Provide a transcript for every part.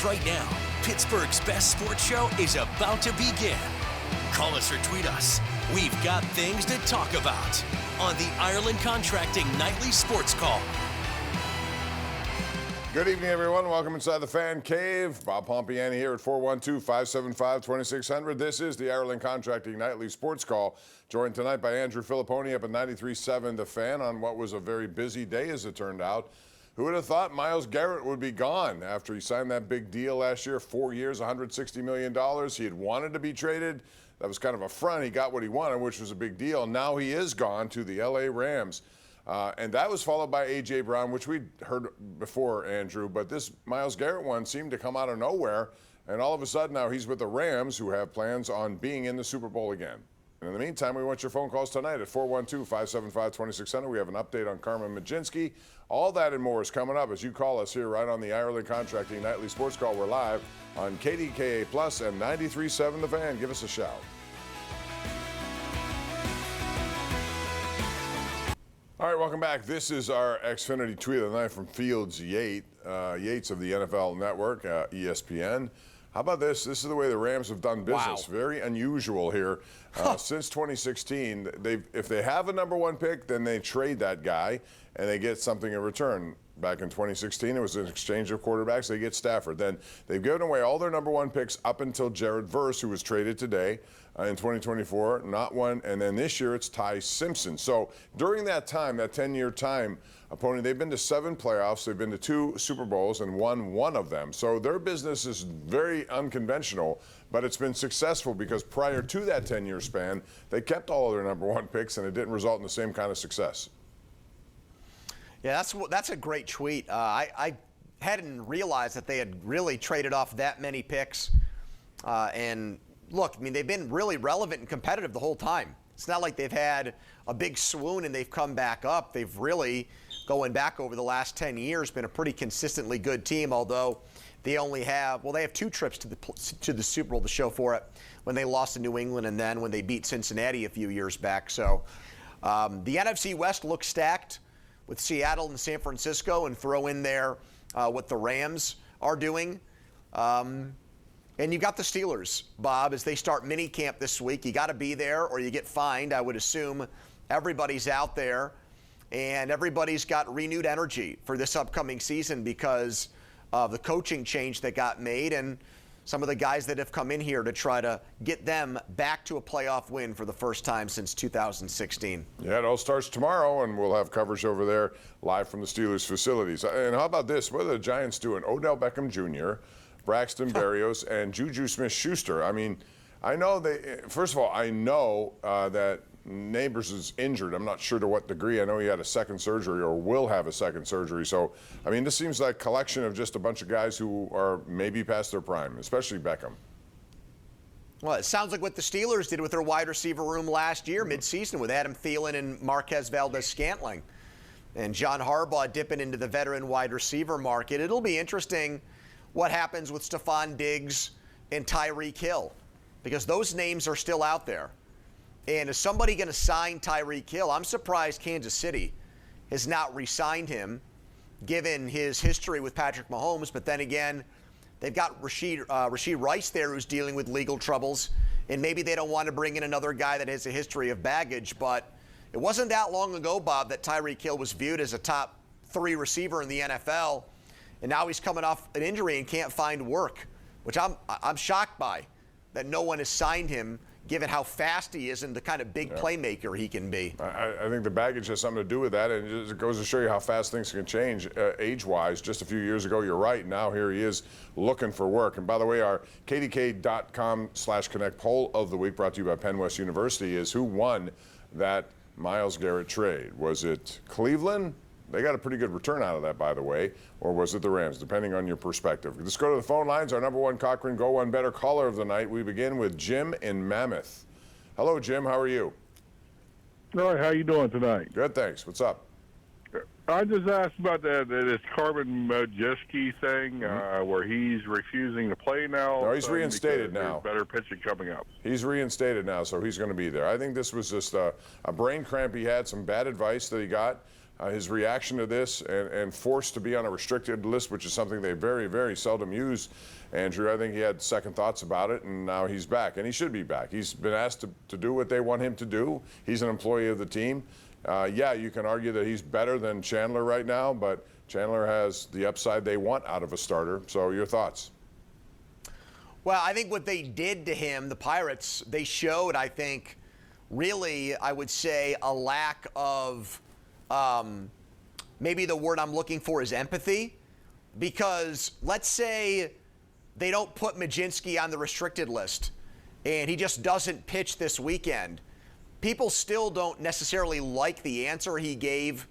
Because right now, Pittsburgh's best sports show is about to begin. Call us or tweet us. We've got things to talk about on the Ireland Contracting Nightly Sports Call. Good evening, everyone. Welcome inside the Fan Cave. Bob Pompeani here at 412-575-2600. This is the Ireland Contracting Nightly Sports Call. Joined tonight by Andrew Fillipponi up at 93.7 The Fan on what was a very busy day, as it turned out. Who would have thought Myles Garrett would be gone after he signed that big deal last year, 4 years, $160 million. He had wanted to be traded. That was kind of a front. He got what he wanted, which was a big deal. Now he is gone to the LA Rams. And that was followed by A.J. Brown, which we'd heard before, Andrew. But this Myles Garrett one seemed to come out of nowhere. And all of a sudden now he's with the Rams, who have plans on being in the Super Bowl again. And in the meantime, we want your phone calls tonight at 412-575-2600. We have an update on Carmen Majinski. All that and more is coming up as you call us here right on the Ireland Contracting Nightly Sports Call. We're live on KDKA Plus and 93.7 The Fan. Give us a shout. All right, welcome back. This is our Xfinity tweet of the night from Fields Yates of the NFL Network, ESPN. How about this? This is the way the Rams have done business. Wow. Very unusual here. Since 2016, if they have a number one pick, then they trade that guy and they get something in return. Back in 2016, it was an exchange of quarterbacks. They get Stafford. Then they've given away all their number one picks up until Jared Verse, who was traded today in 2024. Not one. And then this year, it's Ty Simpson. So during that time, that 10-year time, they've been to 7 playoffs. They've been to 2 Super Bowls and won 1 of them. So their business is very unconventional, but it's been successful because prior to that 10-year span, they kept all of their number one picks, and it didn't result in the same kind of success. Yeah, that's a great tweet. I hadn't realized that they had really traded off that many picks. And look, I mean, they've been really relevant and competitive the whole time. It's not like they've had a big swoon and they've come back up. They've really, going back over the last 10 years, been a pretty consistently good team, although they only have, they have 2 trips to the Super Bowl to show for it, when they lost to New England and then when they beat Cincinnati a few years back. So the NFC West looks stacked with Seattle and San Francisco, and throw in there what the Rams are doing. And you got the Steelers, Bob, as they start mini camp this week. You got to be there or you get fined. I would assume everybody's out there, and everybody's got renewed energy for this upcoming season because of the coaching change that got made and some of the guys that have come in here to try to get them back to a playoff win for the first time since 2016. Yeah, it all starts tomorrow, and we'll have coverage over there live from the Steelers facilities. And how about this? What are the Giants doing? Odell Beckham Jr., Braxton Berrios, and Juju Smith-Schuster. I mean, I know first of all, I know that Neighbors is injured. I'm not sure to what degree. I know he had a second surgery or will have a second surgery. So, I mean, this seems like a collection of just a bunch of guys who are maybe past their prime, especially Beckham. Well, it sounds like what the Steelers did with their wide receiver room last year, midseason, with Adam Thielen and Marquez Valdez-Scantling. And John Harbaugh dipping into the veteran wide receiver market. It'll be interesting what happens with Stephon Diggs and Tyreek Hill, because those names are still out there. And is somebody going to sign Tyreek Hill? I'm surprised Kansas City has not re-signed him, given his history with Patrick Mahomes. But then again, they've got Rashee Rice there, who's dealing with legal troubles. And maybe they don't want to bring in another guy that has a history of baggage. But it wasn't that long ago, Bob, that Tyreek Hill was viewed as a top 3 receiver in the NFL. And now he's coming off an injury and can't find work, which I'm shocked by, that no one has signed him, given how fast he is and the kind of big playmaker he can be. I think the baggage has something to do with that, and it goes to show you how fast things can change age-wise. Just a few years ago, you're right. Now here he is looking for work. And by the way, our KDKA.com/Connect poll of the week, brought to you by Penn West University, is who won that Myles Garrett trade? Was it Cleveland? They got a pretty good return out of that, by the way. Or was it the Rams, depending on your perspective? Let's go to the phone lines. Our number one Cochrane Go One Better caller of the night. We begin with Jim in Mammoth. Hello, Jim. How are you? All right. How you doing tonight? Good, thanks. What's up? I just asked about this Carmen Majinski thing, where he's refusing to play now. No, he's reinstated now. Better pitching coming up. He's reinstated now, so he's going to be there. I think this was just a brain cramp he had, some bad advice that he got. his reaction to this and forced to be on a restricted list, which is something they very, very seldom use. Andrew, I think he had second thoughts about it, and now he's back, and he should be back. He's been asked to do what they want him to do. He's an employee of the team. Yeah, you can argue that he's better than Chandler right now, but Chandler has the upside they want out of a starter. So your thoughts? Well, I think what they did to him, the Pirates, they showed, I think, really, I would say, a lack of maybe the word I'm looking for is empathy. Because let's say they don't put Mlodzinski on the restricted list and he just doesn't pitch this weekend. People still don't necessarily like the answer he gave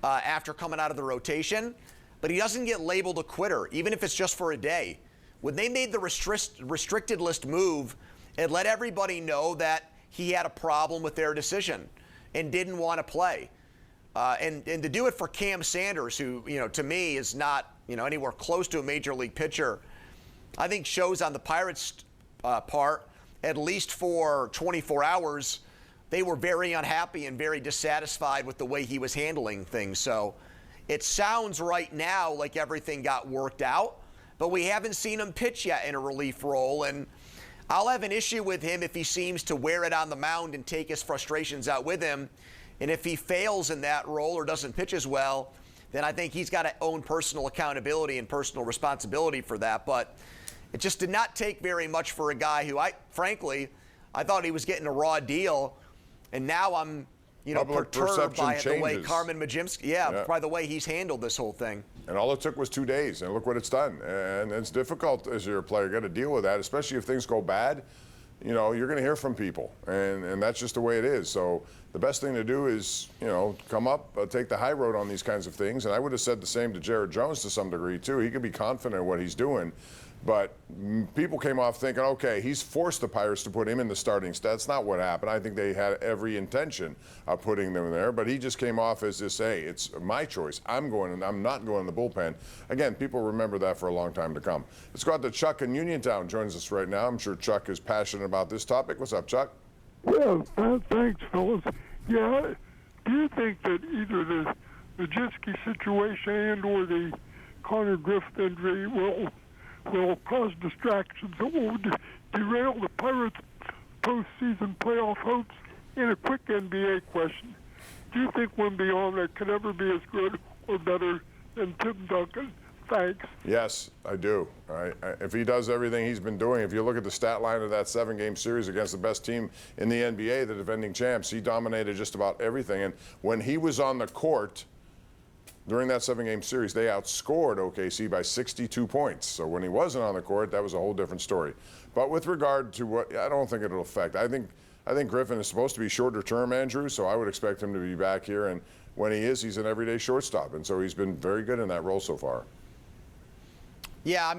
after coming out of the rotation, but he doesn't get labeled a quitter, even if it's just for a day. When they made the restricted list move, it let everybody know that he had a problem with their decision and didn't want to play. And to do it for Cam Sanders, who, to me is not, anywhere close to a major league pitcher, I think shows on the Pirates' part, at least for 24 hours, they were very unhappy and very dissatisfied with the way he was handling things. So it sounds right now like everything got worked out, but we haven't seen him pitch yet in a relief role. And I'll have an issue with him if he seems to wear it on the mound and take his frustrations out with him. And if he fails in that role or doesn't pitch as well, then I think he's got to own personal accountability and personal responsibility for that. But it just did not take very much for a guy who, frankly, I thought he was getting a raw deal. And now I'm, perturbed by the way Carmen Mlodzinski, by the way he's handled this whole thing. And all it took was 2 days, and look what it's done. And it's difficult as you're a player. You got to deal with that, especially if things go bad. You're going to hear from people, and that's just the way it is. So the best thing to do is, come up, take the high road on these kinds of things. And I would have said the same to Jared Jones to some degree, too. He could be confident in what he's doing. But people came off thinking, okay, he's forced the Pirates to put him in the starting. That's not what happened. I think they had every intention of putting them there. But he just came off as this, hey, it's my choice. I'm not going in the bullpen. Again, people remember that for a long time to come. Let's go out to Chuck in Uniontown. Joins us right now. I'm sure Chuck is passionate about this topic. What's up, Chuck? Yeah, thanks, fellas. Yeah, do you think that either the Mlodzinski situation and or the Connor Griffith injury will cause distractions that will derail the Pirates' postseason playoff hopes? In a quick NBA question, do you think Wembyana could ever be as good or better than Tim Duncan? Thanks. Yes, I do. If he does everything he's been doing, if you look at the stat line of that 7-game series against the best team in the NBA, the defending champs, he dominated just about everything. And when he was on the court, during that 7-game series, they outscored OKC by 62 points. So when he wasn't on the court, that was a whole different story. But with regard to what, I don't think it'll affect. I think Griffin is supposed to be shorter term, Andrew, so I would expect him to be back here. And when he is, he's an everyday shortstop. And so he's been very good in that role so far. Yeah,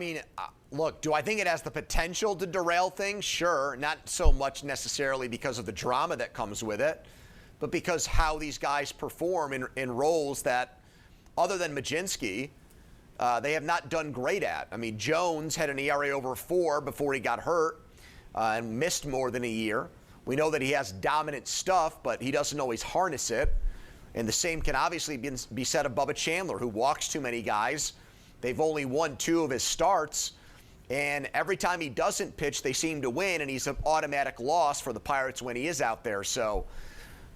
look, do I think it has the potential to derail things? Sure, not so much necessarily because of the drama that comes with it, but because how these guys perform in roles that, other than Mlodzinski, they have not done great at. Jones had an ERA over 4 before he got hurt and missed more than a year. We know that he has dominant stuff, but he doesn't always harness it. And the same can obviously be said of Bubba Chandler, who walks too many guys. They've only won 2 of his starts, and every time he doesn't pitch, they seem to win, and he's an automatic loss for the Pirates when he is out there. So,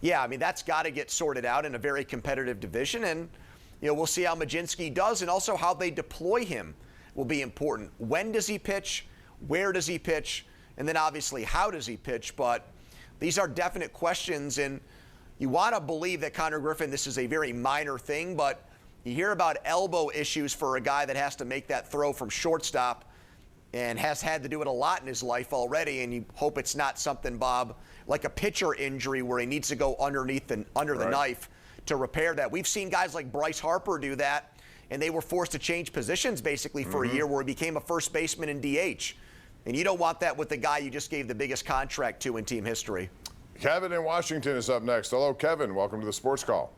yeah, that's got to get sorted out in a very competitive division, and we'll see how Mlodzinski does, and also how they deploy him will be important. When does he pitch? Where does he pitch? And then obviously, how does he pitch? But these are definite questions, and you want to believe that Connor Griffin, this is a very minor thing, but you hear about elbow issues for a guy that has to make that throw from shortstop and has had to do it a lot in his life already, and you hope it's not something, Bob, like a pitcher injury where he needs to go under the knife to repair that. We've seen guys like Bryce Harper do that, and they were forced to change positions basically for a year where he became a first baseman in DH. And you don't want that with the guy you just gave the biggest contract to in team history. Kevin in Washington is up next. Hello, Kevin. Welcome to the Sports Call.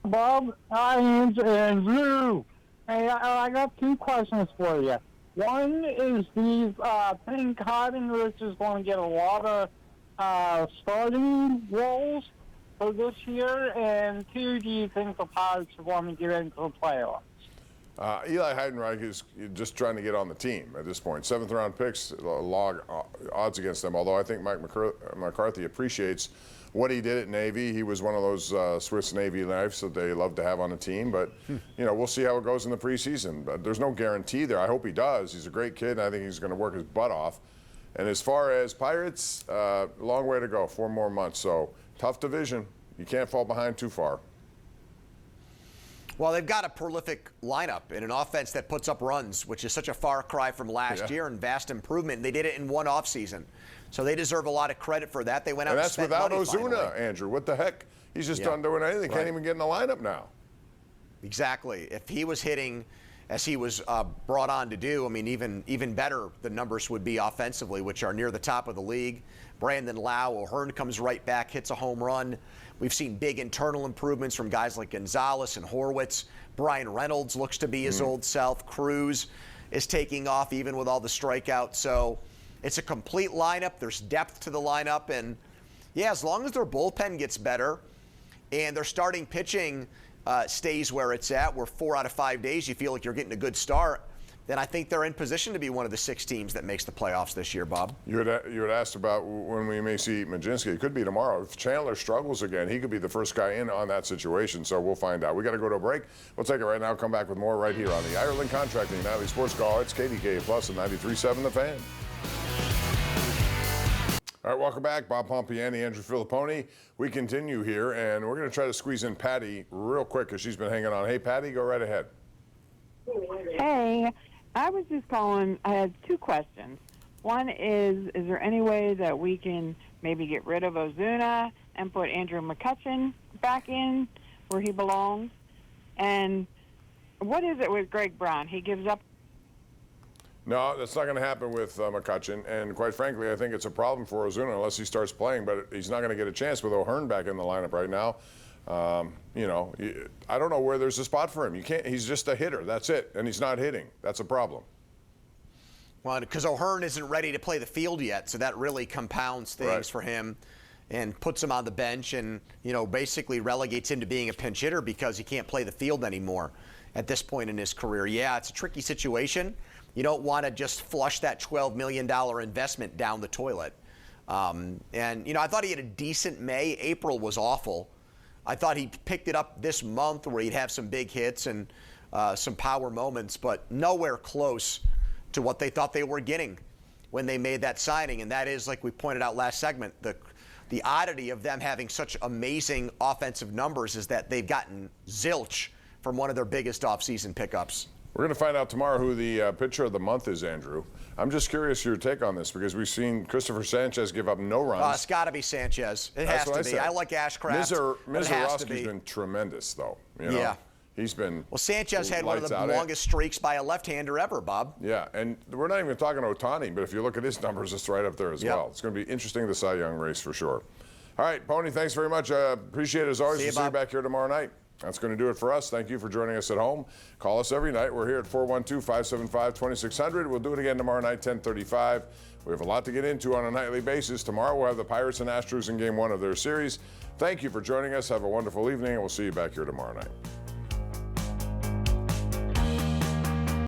Bob, and Lou. Hey, I got 2 questions for you. One is these Cotton, which is going to get a lot of starting roles. for this year? And 2, do you think the Pirates are going to get into the playoffs? Eli Heidenreich is just trying to get on the team at this point. 7th-round picks, log odds against them, although I think Mike McCarthy appreciates what he did at Navy. He was one of those Swiss Navy knives that they love to have on a team. But, we'll see how it goes in the preseason. But there's no guarantee there. I hope he does. He's a great kid, and I think he's going to work his butt off. And as far as Pirates, long way to go, 4 more months. So tough division. You can't fall behind too far. Well, they've got a prolific lineup and an offense that puts up runs, which is such a far cry from last year and vast improvement. They did it in one offseason. So they deserve a lot of credit for that. They went out and spent money. And that's without Ozuna, finally. Andrew. What the heck? He's just done doing anything. Can't even get in the lineup now. Exactly. If he was hitting as he was brought on to do, I mean, even better the numbers would be offensively, which are near the top of the league. Brandon Lau, O'Hearn comes right back, hits a home run. We've seen big internal improvements from guys like Gonzalez and Horwitz. Brian Reynolds looks to be his old self. Cruz is taking off even with all the strikeouts. So it's a complete lineup. There's depth to the lineup. And, yeah, as long as their bullpen gets better and their starting pitching stays where it's at, where 4 out of 5 days you feel like you're getting a good start, then I think they're in position to be one of the 6 teams that makes the playoffs this year, Bob. You had asked about when we may see Majinski. It could be tomorrow. If Chandler struggles again, he could be the first guy in on that situation, so we'll find out. We got to go to a break. We'll take it right now. Come back with more right here on the Ireland Contracting Nightly Sports Call. It's KDKA Plus and 93.7 The Fan. All right, welcome back. Bob Pompeani, Andrew Fillipponi. We continue here, and we're going to try to squeeze in Patty real quick because she's been hanging on. Hey, Patty, go right ahead. Hey, I was just calling. I had 2 questions. One is there any way that we can maybe get rid of Ozuna and put Andrew McCutchen back in where he belongs? And what is it with Greg Brown? He gives up. No, that's not going to happen with McCutchen. And quite frankly, I think it's a problem for Ozuna unless he starts playing. But he's not going to get a chance with O'Hearn back in the lineup right now. I don't know where there's a spot for him. You can't. He's just a hitter. That's it. And he's not hitting. That's a problem. Well, because O'Hearn isn't ready to play the field yet, so that really compounds things for him and puts him on the bench and, basically relegates him to being a pinch hitter because he can't play the field anymore at this point in his career. Yeah, it's a tricky situation. You don't want to just flush that $12 million investment down the toilet. I thought he had a decent May. April was awful. I thought he picked it up this month where he'd have some big hits and some power moments, but nowhere close to what they thought they were getting when they made that signing. And that is, like we pointed out last segment, the oddity of them having such amazing offensive numbers is that they've gotten zilch from one of their biggest offseason pickups. We're going to find out tomorrow who the pitcher of the month is, Andrew. I'm just curious your take on this because we've seen Christopher Sanchez give up no runs. It's got to be Sanchez. It has to be. I like Ashcraft. Mizorowski's been tremendous, though. Yeah. He's been. Well, Sanchez had one of the longest streaks by a left-hander ever, Bob. Yeah, and we're not even talking Ohtani, but if you look at his numbers, it's right up there as well. It's going to be interesting, the Cy Young race for sure. All right, Pony, thanks very much. Appreciate it as always. We'll see you back here tomorrow night. That's going to do it for us. Thank you for joining us at home. Call us every night. We're here at 412-575-2600. We'll do it again tomorrow night, 10:35. We have a lot to get into on a nightly basis. Tomorrow we'll have the Pirates and Astros in Game 1 of their series. Thank you for joining us. Have a wonderful evening, and we'll see you back here tomorrow night.